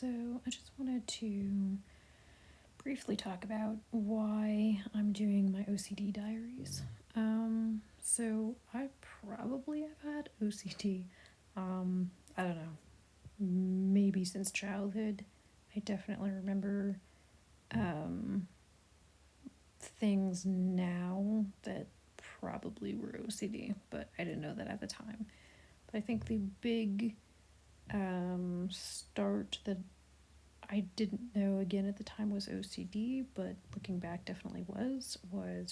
So I just wanted to briefly talk about why I'm doing my OCD diaries. So I probably have had OCD, I don't know, maybe since childhood. I definitely remember um, things now that probably were OCD, but I didn't know that at the time. But I think the big start that I didn't know again at the time was OCD, but looking back definitely was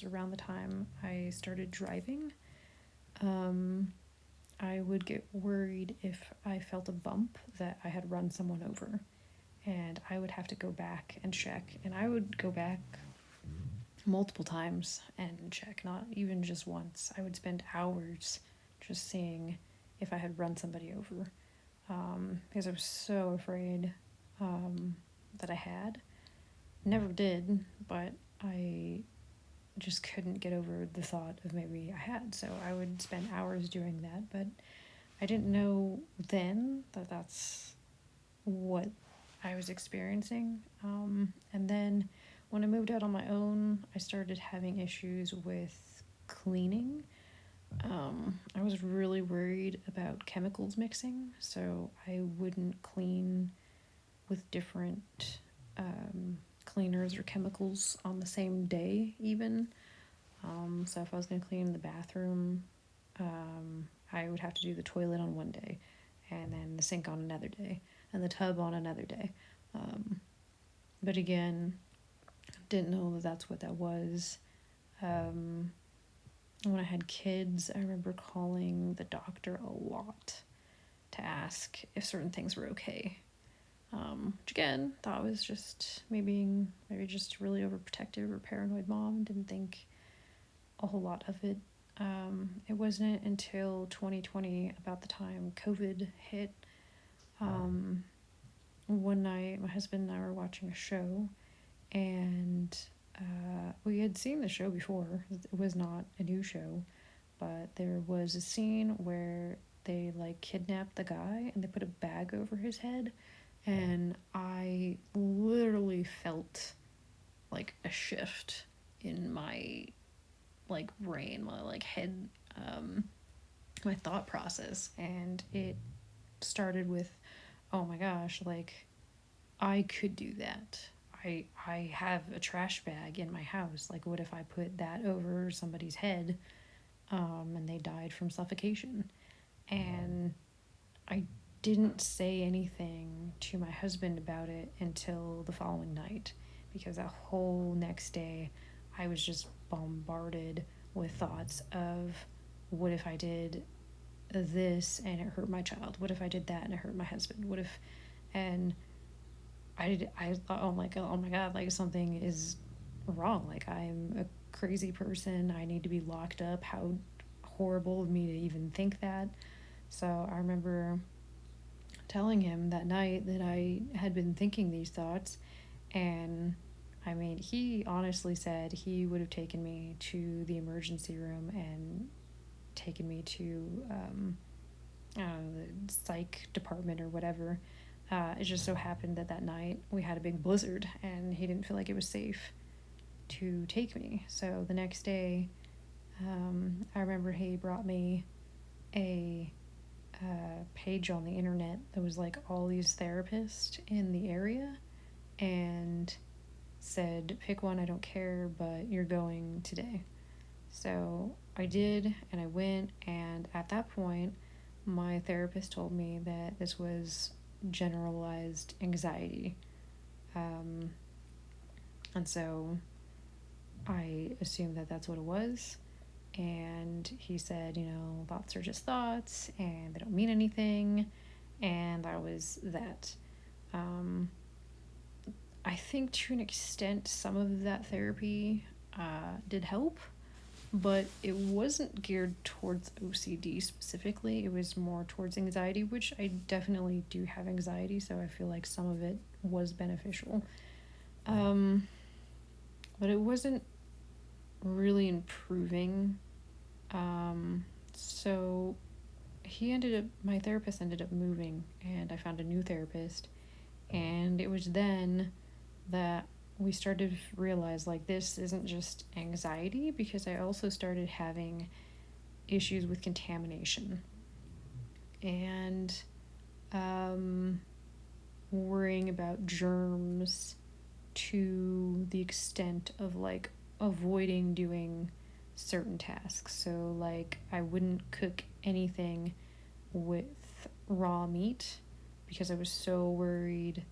around the time I started driving. Um, I would get worried if I felt a bump that I had run someone over, and I would have to go back and check, and I would go back multiple times and check, not even just once. I would spend hours just seeing if I had run somebody over, because I was so afraid that I had. Never did, but I just couldn't get over the thought of maybe I had. So I would spend hours doing that, but I didn't know then that that's what I was experiencing. And then when I moved out on my own, I started having issues with cleaning. I was really worried about chemicals mixing, so I wouldn't clean with different cleaners or chemicals on the same day, even. So if I was going to clean the bathroom, I would have to do the toilet on one day, and then the sink on another day, and the tub on another day. Um, but again, didn't know that that's what that was. Um, when I had kids, I remember calling the doctor a lot to ask if certain things were okay. Which again, thought was just maybe just really overprotective or paranoid mom. Didn't think a whole lot of it. It wasn't until 2020, about the time COVID hit. Um, One night, my husband and I were watching a show, and we had seen the show before. It was not a new show, but there was a scene where they like kidnapped the guy and they put a bag over his head, and I literally felt like a shift in my like brain, my like head, my thought process, and it started with, oh my gosh, like I could do that. I have a trash bag in my house. Like, what if I put that over somebody's head, and they died from suffocation? And I didn't say anything to my husband about it until the following night, because that whole next day I was just bombarded with thoughts of, what if I did this and it hurt my child? What if I did that and it hurt my husband? What if, and I thought, oh my god, like something is wrong. Like I'm a crazy person. I need to be locked up. How horrible of me to even think that. So I remember telling him that night that I had been thinking these thoughts, and I mean, he honestly said he would have taken me to the emergency room and taken me to, I don't know, the psych department or whatever. It just so happened that that night we had a big blizzard, and he didn't feel like it was safe to take me. So the next day, I remember he brought me a page on the internet that was like all these therapists in the area, and said, pick one, I don't care, but you're going today. So I did, and I went, and at that point, my therapist told me that this was generalized anxiety. Um, and so I assumed that that's what it was. And he said, thoughts are just thoughts and they don't mean anything. And that was that. Um, I think to an extent, some of that therapy did help, but it wasn't geared towards OCD specifically. It was more towards anxiety, which I definitely do have anxiety, so I feel like some of it was beneficial. But it wasn't really improving. So my therapist ended up moving, and I found a new therapist, And it was then that we started to realize like this isn't just anxiety, because I also started having issues with contamination and um, worrying about germs to the extent of like avoiding doing certain tasks. So, like, I wouldn't cook anything with raw meat because I was so worried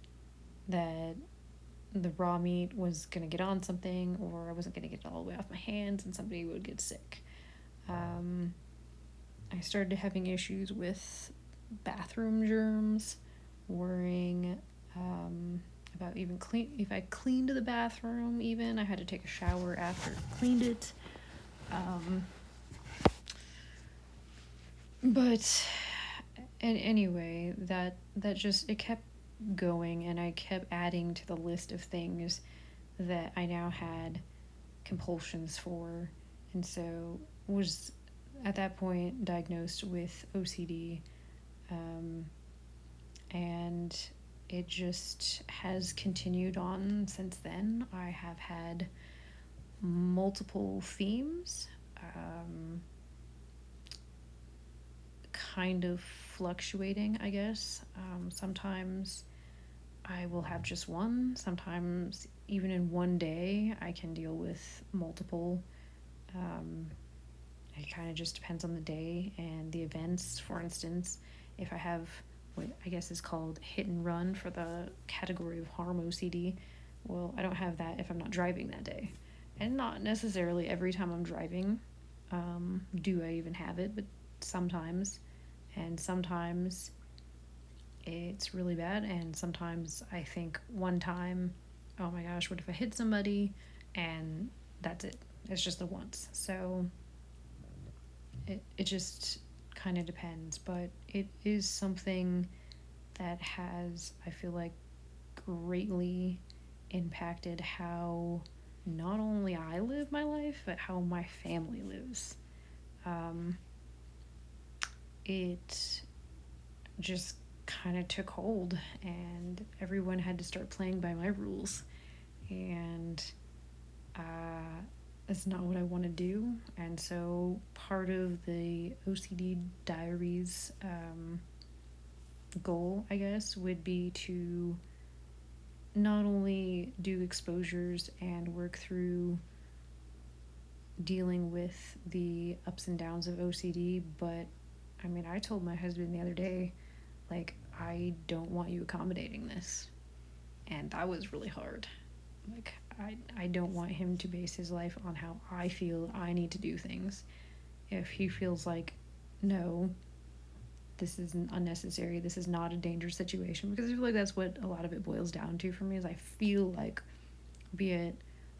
that the raw meat was going to get on something, or I wasn't going to get it all the way off my hands and somebody would get sick. Um, I started having issues with bathroom germs, worrying about even clean. If I cleaned the bathroom, even I had to take a shower after I cleaned it. Um, but and anyway, that just it kept going, and I kept adding to the list of things that I now had compulsions for, and so was at that point diagnosed with OCD, um, and it just has continued on since then. I have had multiple themes, um, kind of fluctuating, I guess. Sometimes I will have just one. Sometimes, even in one day, I can deal with multiple. Um, it kind of just depends on the day and the events. For instance, if I have what I guess is called hit and run for the category of harm OCD, well, I don't have that if I'm not driving that day. And not necessarily every time I'm driving do I even have it, but sometimes. And sometimes it's really bad, and sometimes I think one time, oh my gosh, what if I hit somebody? And that's it. It's just the once. So it just kind of depends, but it is something that has, I feel like, greatly impacted how not only I live my life, but how my family lives. Um, it just kind of took hold, and everyone had to start playing by my rules. And uh, that's not what I want to do. And so part of the OCD Diaries goal, I guess, would be to not only do exposures and work through dealing with the ups and downs of OCD, but I mean, I told my husband the other day, like, I don't want you accommodating this. And that was really hard. Like, I don't want him to base his life on how I feel I need to do things. If he feels like, no, this isn't unnecessary, this is not a dangerous situation, because I feel like that's what a lot of it boils down to for me, is I feel like, be it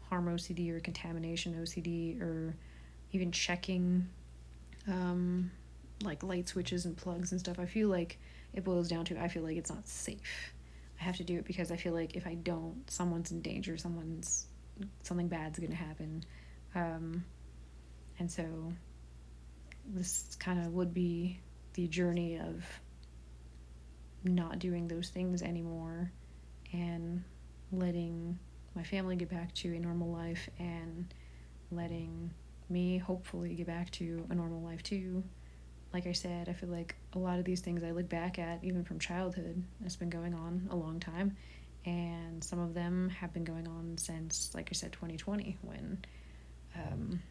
harm OCD or contamination OCD, or even checking like light switches and plugs and stuff, I feel like it boils down to I feel like it's not safe. I have to do it because I feel like if I don't, someone's in danger, something bad's gonna happen. Um, and so this kind of would be the journey of not doing those things anymore and letting my family get back to a normal life, and letting me hopefully get back to a normal life too. Like I said, I feel like a lot of these things I look back at, even from childhood, it's been going on a long time. And some of them have been going on since, like I said, 2020, when um,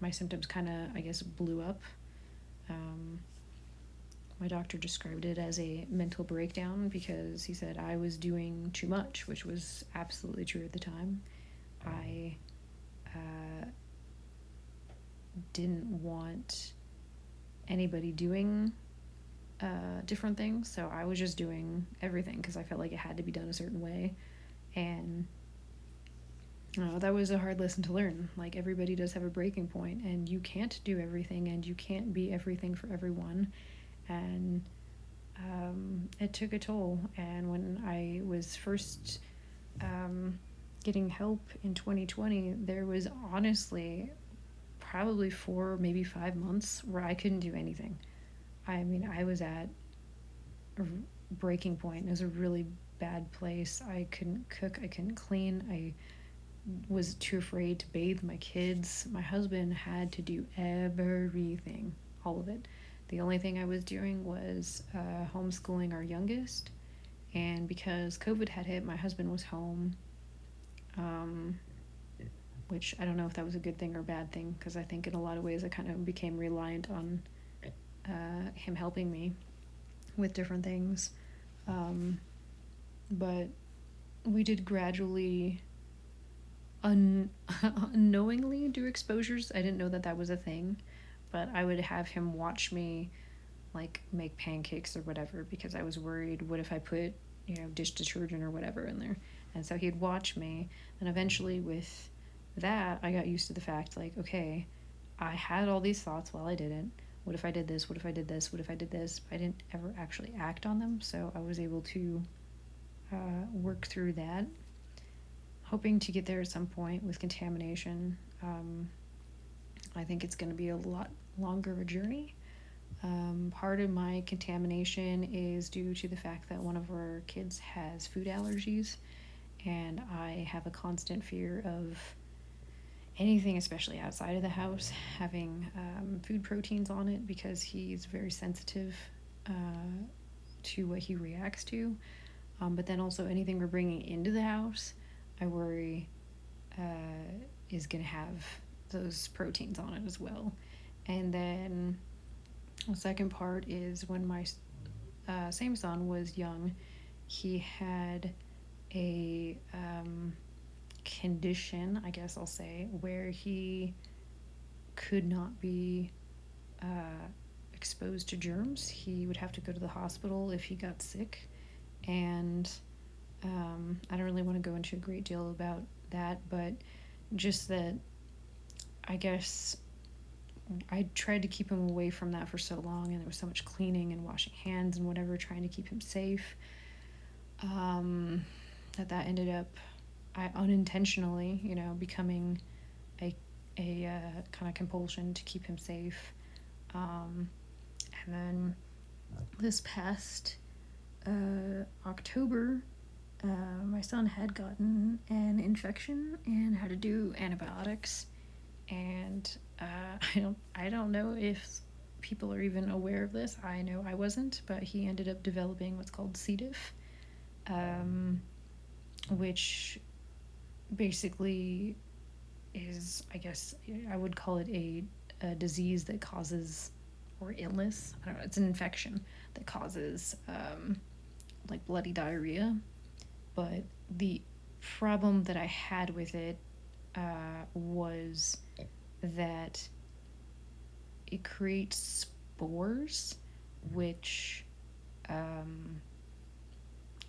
my symptoms kind of, I guess, blew up. Um, my doctor described it as a mental breakdown because he said I was doing too much, which was absolutely true at the time. I didn't want anybody doing different things, so I was just doing everything because I felt like it had to be done a certain way. And that was a hard lesson to learn. Like, everybody does have a breaking point, and you can't do everything, and you can't be everything for everyone. And it took a toll. And when I was first getting help in 2020, there was honestly probably 4, maybe 5 months where I couldn't do anything. I mean, I was at a breaking point. It was a really bad place. I couldn't cook, I couldn't clean, I was too afraid to bathe my kids. My husband had to do everything, all of it. The only thing I was doing was homeschooling our youngest. And because COVID had hit, my husband was home, um, which I don't know if that was a good thing or a bad thing, because I think in a lot of ways I kind of became reliant on him helping me with different things. But we did gradually unknowingly do exposures. I didn't know that that was a thing, but I would have him watch me like make pancakes or whatever, because I was worried, what if I put, dish detergent or whatever in there? And so he'd watch me, and eventually with that I got used to the fact, like, okay, I had all these thoughts while I didn't. What if I did this? What if I did this? What if I did this? I didn't ever actually act on them, so I was able to work through that, hoping to get there at some point with contamination. I think it's going to be a lot longer of a journey. Part of my contamination is due to the fact that one of our kids has food allergies, and I have a constant fear of anything, especially outside of the house, having food proteins on it, because he's very sensitive to what he reacts to. But then also anything we're bringing into the house, I worry is going to have those proteins on it as well. And then the second part is when my same son was young, he had a condition, I guess I'll say, where he could not be exposed to germs. He would have to go to the hospital if he got sick. And I don't really want to go into a great deal about that, but just that I guess I tried to keep him away from that for so long, and there was so much cleaning and washing hands and whatever, trying to keep him safe, that ended up, I unintentionally, becoming a kind of compulsion to keep him safe. And then this past October, my son had gotten an infection and had to do antibiotics, and I don't know if people are even aware of this. I know I wasn't, but he ended up developing what's called C. diff, which basically is, I guess, I would call it a disease that causes, or illness, I don't know, it's an infection that causes like bloody diarrhea. But the problem that I had with it was that it creates spores, which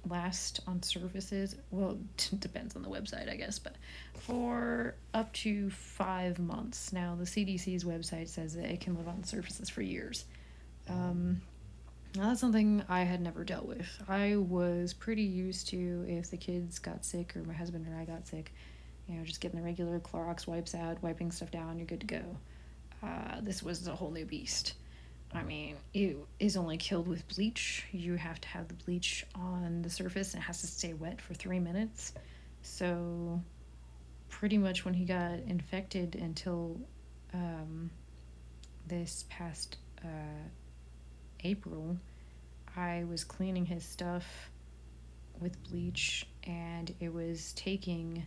last on surfaces, well, it depends on the website, I guess, but for up to 5 months. Now, the CDC's website says that it can live on surfaces for years. Now, that's something I had never dealt with. I was pretty used to, if the kids got sick or my husband or I got sick, just getting the regular Clorox wipes out, wiping stuff down, you're good to go. This was a whole new beast. I mean, it is only killed with bleach. You have to have the bleach on the surface, and it has to stay wet for 3 minutes. So, pretty much when he got infected until this past April, I was cleaning his stuff with bleach, and it was taking,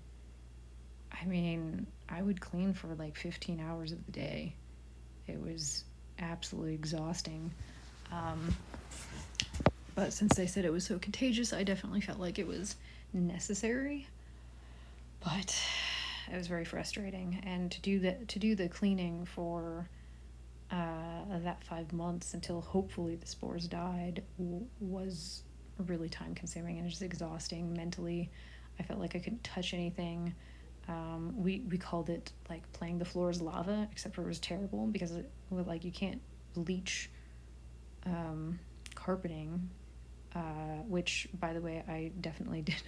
I mean, I would clean for like 15 hours of the day. It was absolutely exhausting. But since they said it was so contagious, I definitely felt like it was necessary. But it was very frustrating, and to do the cleaning for that 5 months until hopefully the spores died was really time consuming and just exhausting mentally. I felt like I couldn't touch anything. We called it like playing the floor as lava, except for it was terrible because it was like you can't bleach carpeting, which, by the way, I definitely did.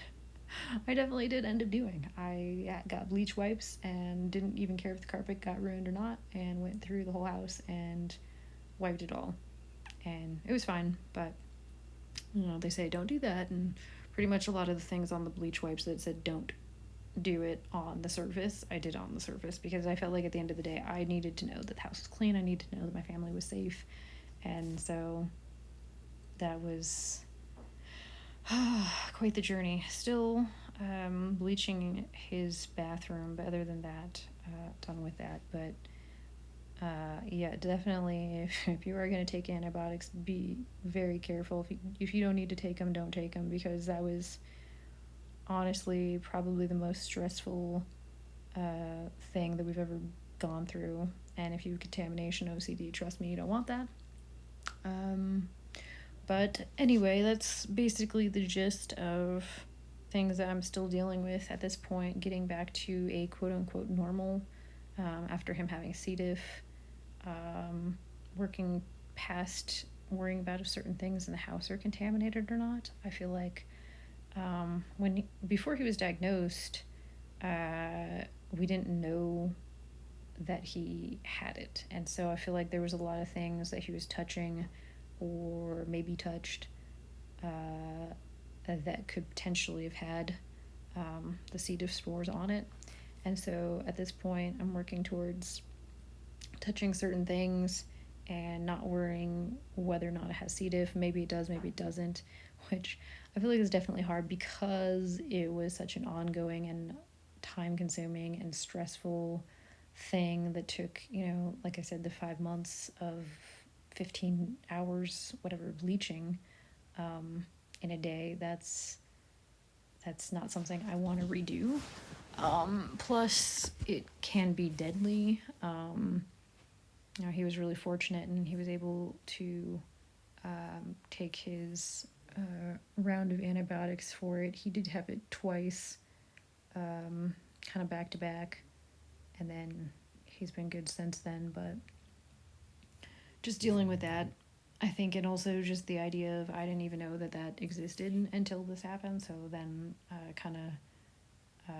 I definitely did end up doing. I got bleach wipes and didn't even care if the carpet got ruined or not, and went through the whole house and wiped it all. And it was fine, but they say don't do that and pretty much a lot of the things on the bleach wipes that said don't do it on the surface, I did on the surface, because I felt like at the end of the day I needed to know that the house was clean, I needed to know that my family was safe. And so that was quite the journey. Still bleaching his bathroom, but other than that, done with that. But yeah, definitely, if you are going to take antibiotics, be very careful. If you don't need to take them, don't take them, because that was honestly probably the most stressful thing that we've ever gone through. And if you have contamination, OCD, trust me, you don't want that. But anyway, that's basically the gist of things that I'm still dealing with at this point, getting back to a quote unquote normal after him having C. diff, working past worrying about if certain things in the house are contaminated or not. I feel like before he was diagnosed, we didn't know that he had it, and so I feel like there was a lot of things that he was touching or maybe touched that could potentially have had the C. diff spores on it. And so at this point, I'm working towards touching certain things and not worrying whether or not it has C. diff. Maybe it does, maybe it doesn't, which I feel like is definitely hard because it was such an ongoing and time-consuming and stressful thing that took, like I said, the 5 months of 15 hours, whatever, bleaching in a day. That's not something I want to redo. Plus, it can be deadly. He was really fortunate, and he was able to take his round of antibiotics for it. He did have it twice, kind of back to back, and then he's been good since then. But just dealing with that, I think, and also just the idea of I didn't even know that existed until this happened. So then kind of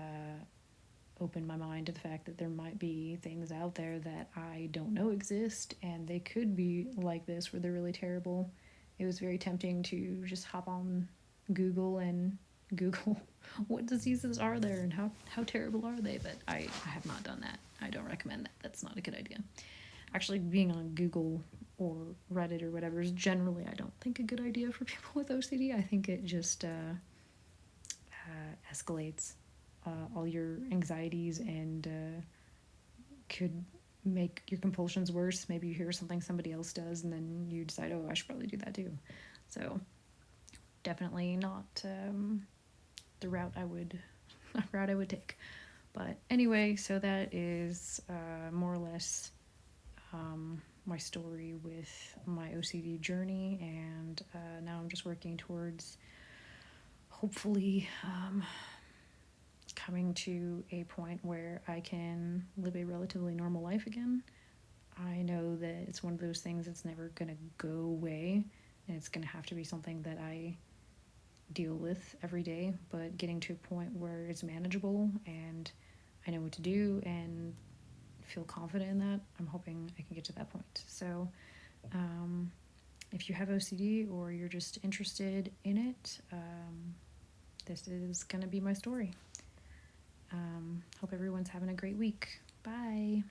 opened my mind to the fact that there might be things out there that I don't know exist, and they could be like this, where they're really terrible. It was very tempting to just hop on Google and Google what diseases are there and how terrible are they, but I have not done that. I don't recommend that. That's not a good idea. Actually, being on Google or Reddit or whatever is generally, I don't think, a good idea for people with OCD. I think it just escalates all your anxieties and could make your compulsions worse. Maybe you hear something somebody else does and then you decide, oh, I should probably do that too. So definitely not the route I would take. But anyway, so that is more or less my story with my OCD journey, and now I'm just working towards hopefully coming to a point where I can live a relatively normal life again. I know that it's one of those things that's never going to go away, and it's going to have to be something that I deal with every day, but getting to a point where it's manageable and I know what to do and feel confident in that, I'm hoping I can get to that point. So if you have OCD or you're just interested in it, this is going to be my story. Hope everyone's having a great week. Bye.